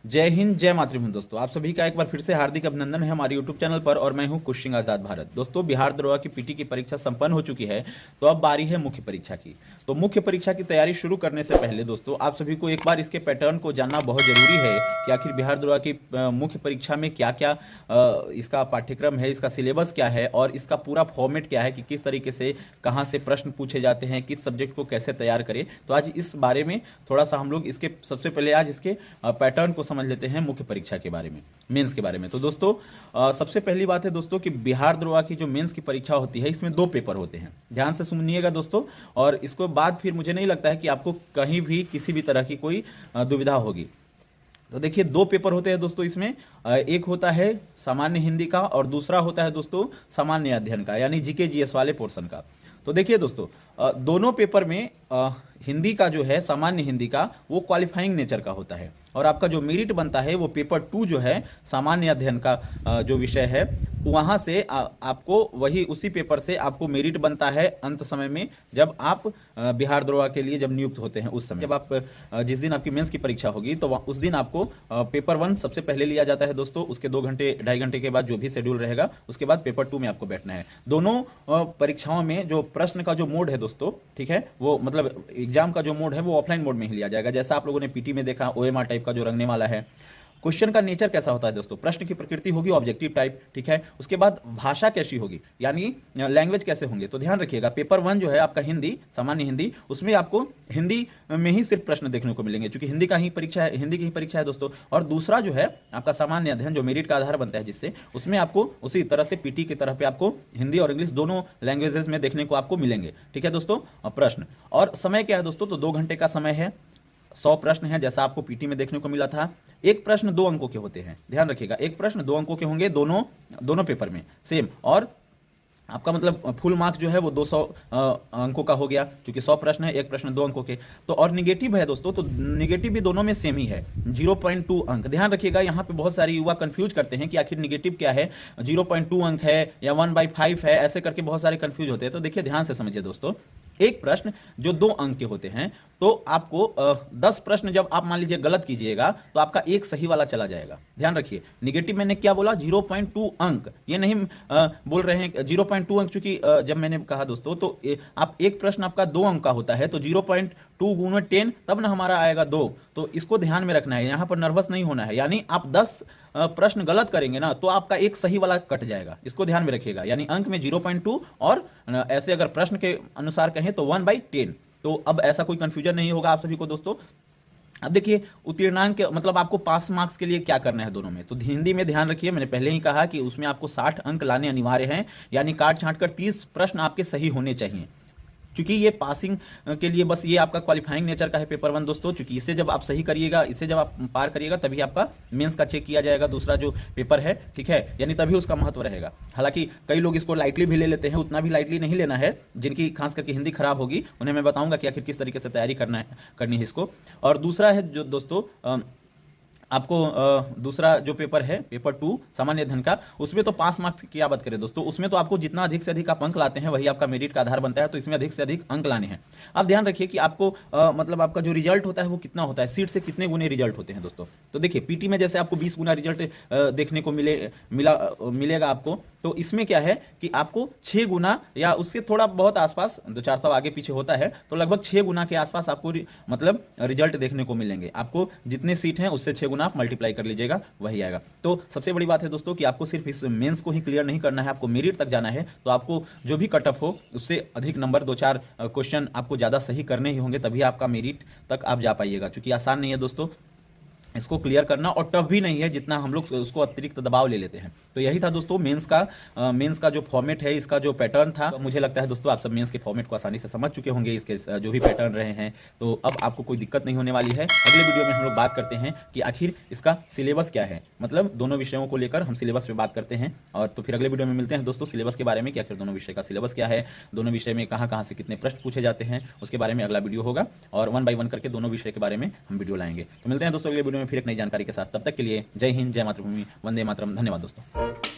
जय हिंद, जय मातृभूमि। दोस्तों आप सभी का एक बार फिर से हार्दिक अभिनंदन है हमारे यूट्यूब चैनल पर और मैं हूं कुश सिंह आजाद भारत। दोस्तों बिहार दरोगा की पीटी की परीक्षा संपन्न हो चुकी है, तो अब बारी है मुख्य परीक्षा की। तो मुख्य परीक्षा की तैयारी शुरू करने से पहले दोस्तों आप सभी को एक बार इसके पैटर्न को जानना बहुत जरूरी है कि आखिर बिहार दरोगा की मुख्य परीक्षा में क्या क्या इसका पाठ्यक्रम है, इसका सिलेबस क्या है और इसका पूरा फॉर्मेट क्या है कि किस तरीके से कहाँ से प्रश्न पूछे जाते हैं, किस सब्जेक्ट को कैसे तैयार करें। तो आज इस बारे में थोड़ा सा हम लोग इसके सबसे पहले आज इसके पैटर्न को समझ लेते हैं मुख्य परीक्षा के बारे में, मेंस के बारे में। तो दोस्तों सबसे पहली बात है दोस्तों कि बिहार दरोगा की जो मेंस की परीक्षा होती है इसमें 2 पेपर होते हैं। ध्यान से सुनिएगा दोस्तों, और इसको बाद फिर मुझे नहीं लगता है कि आपको कहीं भी किसी भी तरह की कोई दुविधा होगी। तो देखिए 2 पेपर होते हैं दोस्तों इसमें। एक होता है सामान्य हिंदी का और दूसरा होता है दोस्तों सामान्य अध्ययन का, यानी जीके जीएस वाले पोर्शन का। तो देखिए दोस्तों दोनों पेपर में हिंदी का जो है, सामान्य हिंदी का, वो क्वालिफाइंग नेचर का होता है और आपका जो मेरिट बनता है वो पेपर 2 जो है सामान्य अध्ययन का जो विषय है वहां से आपको वही उसी पेपर से आपको मेरिट बनता है अंत समय में, जब आप बिहार दरोगा के लिए जब नियुक्त होते हैं। उस समय जब आप जिस दिन आपकी मेंस की परीक्षा होगी तो उस दिन आपको पेपर 1 सबसे पहले लिया जाता है दोस्तों। उसके 2 घंटे 2.5 घंटे के बाद जो भी शेड्यूल रहेगा उसके बाद पेपर 2 में आपको बैठना है। दोनों परीक्षाओं में जो प्रश्न का जो मोड है दोस्तों, ठीक है, वो मतलब एग्जाम का जो मोड है वो ऑफलाइन मोड में ही लिया जाएगा। जैसा आप लोगों ने पीटी में देखा ओएमआर टाइप का जो रंगने वाला है। क्वेश्चन का नेचर कैसा होता है दोस्तों, प्रश्न की प्रकृति होगी ऑब्जेक्टिव टाइप, ठीक है। उसके बाद भाषा कैसी होगी, यानी लैंग्वेज कैसे होंगे। तो ध्यान रखिएगा पेपर 1 जो है आपका हिंदी, सामान्य हिंदी, उसमें आपको हिंदी में ही सिर्फ प्रश्न देखने को मिलेंगे क्योंकि हिंदी का ही परीक्षा है, हिंदी की ही परीक्षा है दोस्तों। और दूसरा जो है आपका सामान्य अध्ययन जो मेरिट का आधार बनता है, जिससे उसमें आपको उसी तरह से पीटी की तरह पे आपको हिंदी और इंग्लिश दोनों लैंग्वेजेस में देखने को आपको मिलेंगे, ठीक है दोस्तों। प्रश्न और समय क्या है दोस्तों, तो 2 घंटे का समय है, 100 प्रश्न है जैसा आपको पीटी में देखने को मिला था। एक प्रश्न 2 अंकों के होते हैं, ध्यान रखिएगा, एक प्रश्न 2 अंकों के होंगे दोनों पेपर में सेम। और आपका मतलब फुल मार्क्स जो है वो 200 अंकों का हो गया, क्योंकि 100 प्रश्न है, एक प्रश्न 2 अंकों के। तो और निगेटिव है दोस्तों, तो निगेटिव भी दोनों में सेम ही है, 0.2 अंक। ध्यान रखिएगा, यहाँ पे बहुत सारे युवा कंफ्यूज करते हैं कि आखिर निगेटिव क्या है, 0.2 अंक है या 1/5 है, ऐसे करके बहुत सारे कंफ्यूज होते हैं। तो देखिए ध्यान से समझिए दोस्तों, एक प्रश्न जो 2 अंक के होते हैं, तो आपको 10 प्रश्न जब आप मान लीजिए गलत कीजिएगा तो आपका एक सही वाला चला जाएगा। ध्यान रखिए, निगेटिव मैंने क्या बोला, 0.2 अंक, ये नहीं बोल रहे हैं 0.2 अंक, चूंकि जब मैंने कहा दोस्तों तो आप एक प्रश्न आपका 2 अंक का होता है तो 0.2 गुना 10 तब ना हमारा आएगा 2। तो इसको ध्यान में रखना है, यहां पर नर्वस नहीं होना है। यानी आप 10 प्रश्न गलत करेंगे ना तो आपका एक सही वाला कट जाएगा, इसको ध्यान में रखिएगा। यानी अंक में 0.2 और ऐसे अगर प्रश्न के अनुसार कहें तो 1/10। तो अब ऐसा कोई कंफ्यूजन नहीं होगा आप सभी को दोस्तों। अब देखिए उत्तीर्णांक मतलब आपको पास मार्क्स के लिए क्या करना है दोनों में। तो हिंदी में ध्यान रखिए, मैंने पहले ही कहा कि उसमें आपको 60 अंक लाने अनिवार्य हैं, यानी काट छांट कर 30 प्रश्न आपके सही होने चाहिए, क्योंकि ये पासिंग के लिए बस ये आपका क्वालिफाइंग नेचर का है पेपर 1 दोस्तों। क्योंकि इसे जब आप सही करिएगा, इसे जब आप पार करिएगा तभी आपका मेंस का चेक किया जाएगा, दूसरा जो पेपर है, ठीक है, यानी तभी उसका महत्व रहेगा। हालांकि कई लोग इसको लाइटली भी ले लेते हैं, उतना भी लाइटली नहीं लेना है। जिनकी खास करके हिंदी खराब होगी उन्हें मैं बताऊंगा कि आखिर किस तरीके से तैयारी करनी है इसको। और दूसरा है जो दोस्तों आपको दूसरा जो पेपर है पेपर 2 सामान्य अध्ययन का, उसमें तो पास मार्क्स की क्या बात करें दोस्तों, उसमें तो आपको जितना अधिक से अधिक आप अंक लाते हैं वही आपका मेरिट का आधार बनता है। तो इसमें अधिक से अधिक अंक लाने हैं। अब ध्यान रखिए कि आपको मतलब आपका जो रिजल्ट होता है वो कितना होता है, सीट से कितने गुने रिजल्ट होते हैं दोस्तों। तो देखिए पीटी में जैसे आपको 20 गुना रिजल्ट देखने को मिलेगा आपको, तो इसमें क्या है कि आपको 6 गुना या उसके थोड़ा बहुत आसपास, 2-400 आगे पीछे होता है, तो लगभग 6 गुना के आसपास आपको मतलब रिजल्ट देखने को मिलेंगे। आपको जितने सीट हैं उससे 6 गुना आप मल्टीप्लाई कर लीजिएगा, वही आएगा। तो सबसे बड़ी बात है दोस्तों कि आपको सिर्फ इस मेंस को ही क्लियर नहीं करना है, आपको मेरिट तक जाना है। तो आपको जो भी कट ऑफ हो उससे अधिक नंबर, 2-4 क्वेश्चन आपको ज्यादा सही करने ही होंगे, तभी आपका मेरिट तक आप जा पाइएगा। क्योंकि आसान नहीं है दोस्तों इसको क्लियर करना, और टफ भी नहीं है जितना हम लोग उसको अतिरिक्त दबाव ले लेते हैं। तो यही था दोस्तों मेंस का जो फॉर्मेट है, इसका जो पैटर्न था। तो मुझे लगता है दोस्तों आप सब मेंस के फॉर्मेट को आसानी से समझ चुके होंगे, इसके जो भी पैटर्न रहे हैं। तो अब आपको कोई दिक्कत नहीं होने वाली है। अगले वीडियो में हम लोग बात करते हैं कि आखिर इसका सिलेबस क्या है, मतलब दोनों विषयों को लेकर हम सिलेबस पे बात करते हैं। और तो फिर अगले वीडियो में मिलते हैं दोस्तों सिलेबस के बारे में कि आखिर दोनों विषय का सिलेबस क्या है, दोनों विषय में कहाँ से कितने प्रश्न पूछे जाते हैं, उसके बारे में अगला वीडियो होगा। और 1 बाय 1 करके दोनों विषय के बारे में हम वीडियो लाएंगे। तो मिलते हैं दोस्तों अगले वीडियो में फिर एक नई जानकारी के साथ। तब तक के लिए जय हिंद, जय मातृभूमि, वंदे मातरम। धन्यवाद दोस्तों।